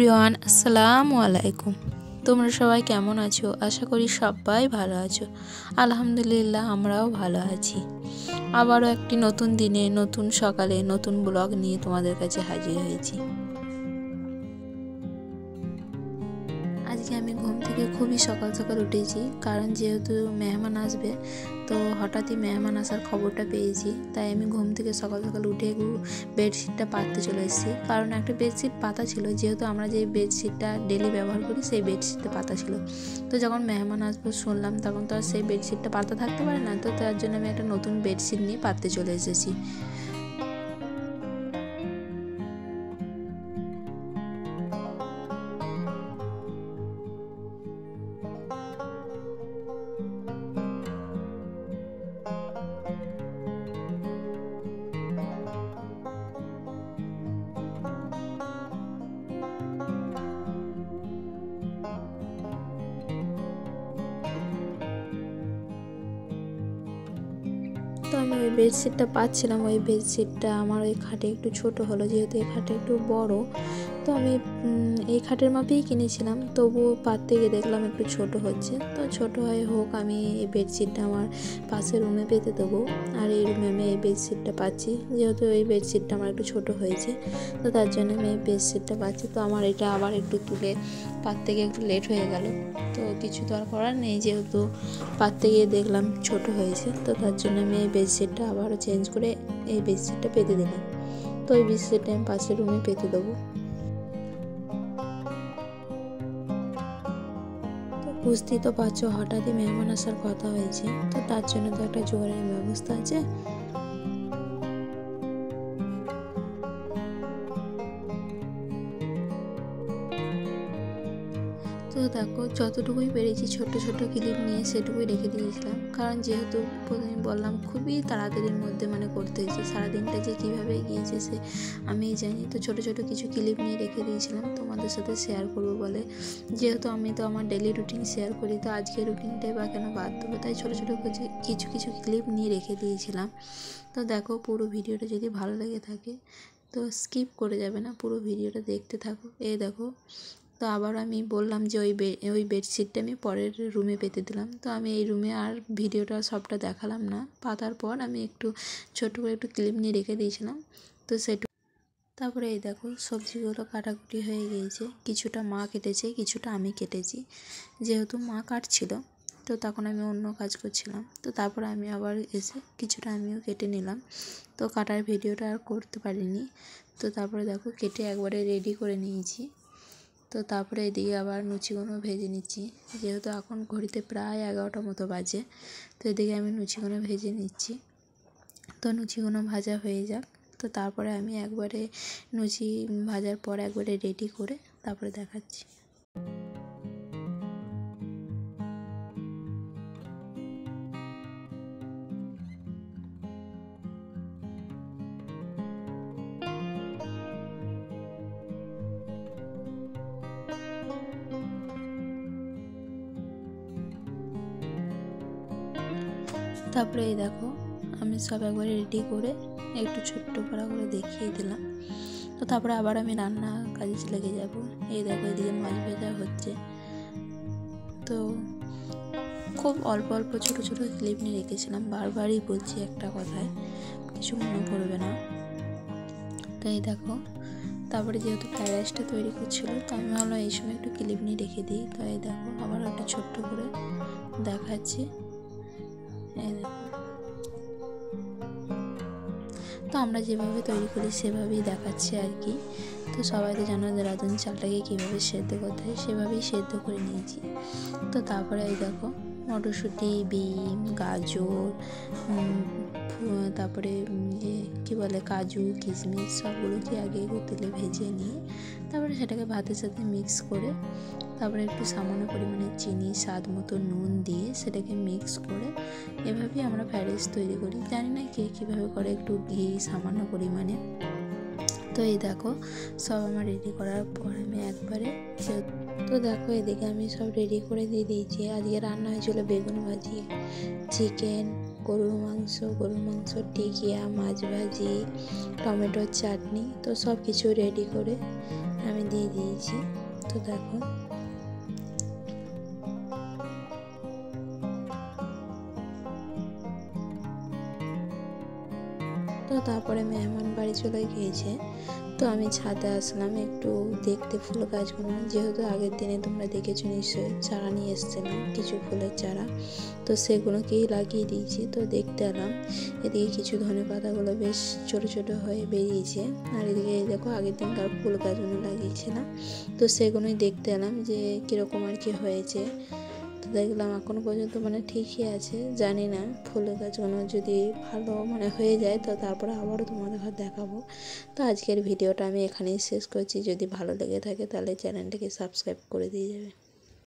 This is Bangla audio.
এভরিওয়ান, আসসালামু আলাইকুম। তোমরা সবাই কেমন আছো? আশা করি সবাই ভালো আছো। আলহামদুলিল্লাহ, আমরাও ভালো আছি। আবারও একটি নতুন দিনে, নতুন সকালে, নতুন ব্লগ নিয়ে তোমাদের কাছে হাজির হয়েছি। আজকে আমি ঘুম থেকে খুবই সকাল সকাল উঠেছি, কারণ যেহেতু মেহমান আসবে, তো হঠাৎই মেহমান আসার খবরটা পেয়েছি। তাই আমি ঘুম থেকে সকাল সকাল উঠে বেডশিটটা পাততে চলে এসেছি, কারণ একটা বেডশিট পাতা ছিল। যেহেতু আমরা যে বেডশিটটা ডেলি ব্যবহার করি, সেই বেডশিটটা পাতা ছিল। তো যখন মেহমান আসবো শুনলাম, তখন তো আর সেই বেডশিটটা পাতা থাকতে পারে না। তো তার জন্য আমি একটা নতুন বেডশিট নিয়ে পাততে চলে এসেছি। তো আমি ওই বেডশিটটা পাচ্ছিলাম। ওই বেডশিটটা আমার ওই খাটে একটু ছোট হলো, যেহেতু এই খাটে একটু বড়। তো আমি এই খাটের মাপেই কিনেছিলাম, তবু পাততে গিয়ে দেখলাম একটু ছোট হচ্ছে। তো ছোট হয় হোক, আমি এই বেডশিটটা আমার পাশের রুমে পেতে দেবো। আর এই রুমে আমি এই বেডশিটটা পাচ্ছি, যেহেতু এই বেডশিটটা আমার একটু ছোট হয়েছে। তো তার জন্য আমি এই বেডশিটটা পাচ্ছি। তো আমার এটা আবার একটু তুলে পাততে গিয়ে একটু লেট হয়ে গেল। তো কিছু তো আর করার নেই, যেহেতু পাততে গিয়ে দেখলাম ছোট হয়েছে। তো তার জন্য আমি এই বেডশিটটা আবারও চেঞ্জ করে এই বেডশিটটা পেতে দিলাম। তো এই বেডশিটটা আমি পাশের রুমে পেতে দেবো। তো বুঝতেই তো পারছো, হঠাৎই মেহমান আসার কথা হয়েছে। তো তার জন্য তো একটা জোগাড়ের ব্যবস্থা আছে। তো দেখো, যতটুকুই পেরেছি ছোট ছোট ক্লিপ নিয়ে সেটুকুই রেখে দিয়েছিলাম, কারণ যেহেতু প্রথমে বললাম খুবই তাড়াতাড়ির মধ্যে করতে হয়েছে। সারাদিনটা যে কীভাবে গিয়েছে সে আমিই জানি। তো ছোট ছোট কিছু ক্লিপ নিয়ে রেখে দিয়েছিলাম তোমাদের সাথে শেয়ার করবো বলে। যেহেতু আমি তো আমার ডেলি রুটিন শেয়ার করি, তো আজকের রুটিনটাই বা কেন বাদ দেবো, তাই ছোটো ছোটো কিছু কিছু ক্লিপ নিয়ে রেখে দিয়েছিলাম। তো দেখো, পুরো ভিডিওটা যদি ভালো লেগে থাকে তো স্কিপ করে যাবে না, পুরো ভিডিওটা দেখতে থাকো। এই দেখো, তো আবার আমি বললাম যে ওই বেডশিটটা আমি পরের রুমে পেতে দিলাম। তো আমি এই রুমে আর ভিডিওটা সবটা দেখালাম না। পাতার পর আমি একটু ছোট করে একটু ক্লিপ নিয়ে রেখে দিয়েছিলাম। তো তারপরে এই দেখো, সবজিগুলো কাটাকুটি হয়ে গিয়েছে। কিছুটা মা কেটেছে, কিছুটা আমি কেটেছি। যেহেতু মা কাটছিল, তো তখন আমি অন্য কাজ করছিলাম। তো তারপরে আমি আবার এসে কিছুটা আমিও কেটে নিলাম। তো কাটার ভিডিওটা আর করতে পারিনি। তো তারপরে দেখো, কেটে একবারে রেডি করে নিয়েছি। তো তারপরে এদিকে আবার লুচিগুলো ভেজে নিচ্ছি। যেহেতু এখন ঘড়িতে প্রায় 11টা মতো বাজে, তো এদিকে আমি লুচিগুলো ভেজে নিচ্ছি। তো লুচিগুলো ভাজা হয়ে যাক, তো তারপরে আমি একবারে লুচি ভাজার পর একবারে রেডি করে তারপরে দেখাচ্ছি। তারপরে এই দেখো, আমি সব একবারে রেডি করে একটু ছোট্ট করে দেখিয়ে দিলাম। তো তারপরে আবার আমি রান্না কাজে লেগে যাব। এই দেখো, এদিকে মাছ ভাজা হচ্ছে। তো খুব অল্প অল্প ছোট ছোট ক্লিপ নিয়ে রেখেছিলাম, বারবারই বলছি একটা কথায়, কিছু মনে করবে না। তাই দেখো, তারপরে যেহেতু ফ্রাইড রাইসটা তৈরি করছিলো, তো আমি ভাবলাম এই সময় একটু ক্লিপ নিয়ে রেখে দিই। তো এই দেখো, আবার একটা ছোট্ট করে দেখাচ্ছি। এই দেখো, তো আমরা যেভাবে তৈরি করি সেভাবেই দেখাচ্ছি আর কি। তো সবাই তো জানো যে রাঁধুনি চালটাকে কীভাবে সেদ্ধ করতে হয়, সেভাবেই সেদ্ধ করে নিয়েছি। তো তারপরে এই দেখো, মটরশুঁটি, বিন, গাজর, তারপরে কী বলে কাজু, কিশমিশ সবগুলোকে আগে তেলে ভেজে নিয়ে তারপরে সেটাকে ভাতের সাথে মিক্স করে, তারপরে একটু সামান্য পরিমাণে চিনি, স্বাদ মতো নুন দিয়ে সেটাকে মিক্স করে এভাবেই আমরা ফ্রাইড রাইস তৈরি করি। জানি না কে কীভাবে করে, একটু ঘি সামান্য পরিমাণে। তো এই দেখো, সব আমার রেডি করার পর আমি একবারে, তো দেখো এদিকে আমি সব রেডি করে দিয়ে দিয়েছি। আজকে রান্না হয়েছিল বেগুন ভাজি, চিকেন, গরুর মাংস টিকিয়া, মাছ ভাজি, টমেটোর চাটনি। তো সব কিছু রেডি করে আমি দিয়ে দিয়েছি। তো দেখো তো তারপরে মেহমান বাড়ি চলে গিয়েছে। তো আমি ছাদে আসলাম একটু দেখতে ফুল গাছগুলো, যেহেতু আগের দিনে তোমরা দেখেছো নিশ্চয়ই চারা নিয়ে এসেছিলাম কিছু ফুলের চারা, তো সেগুলোকেই লাগিয়ে দিয়েছি। তো দেখতে এলাম এদিকে কিছু ধনে পাতাগুলো বেশ ছোটো ছোটো হয়ে বেরিয়েছে, আর এদিকে দেখো আগের দিনকার ফুল গাছগুলো লাগিয়েছিলাম, তো সেগুলোই দেখতে এলাম যে কীরকম আর কি হয়েছে। তো দেখলাম এখনও পর্যন্ত ঠিকই আছে, জানি না ফুলের গাছগুলো যদি ভালো হয়ে যায় তো তারপরে আবারও তোমাদের দেখাবো। তো আজকের ভিডিওটা আমি এখানেই শেষ করছি। যদি ভালো লেগে থাকে তাহলে চ্যানেলটিকে সাবস্ক্রাইব করে দিয়ে যাবে।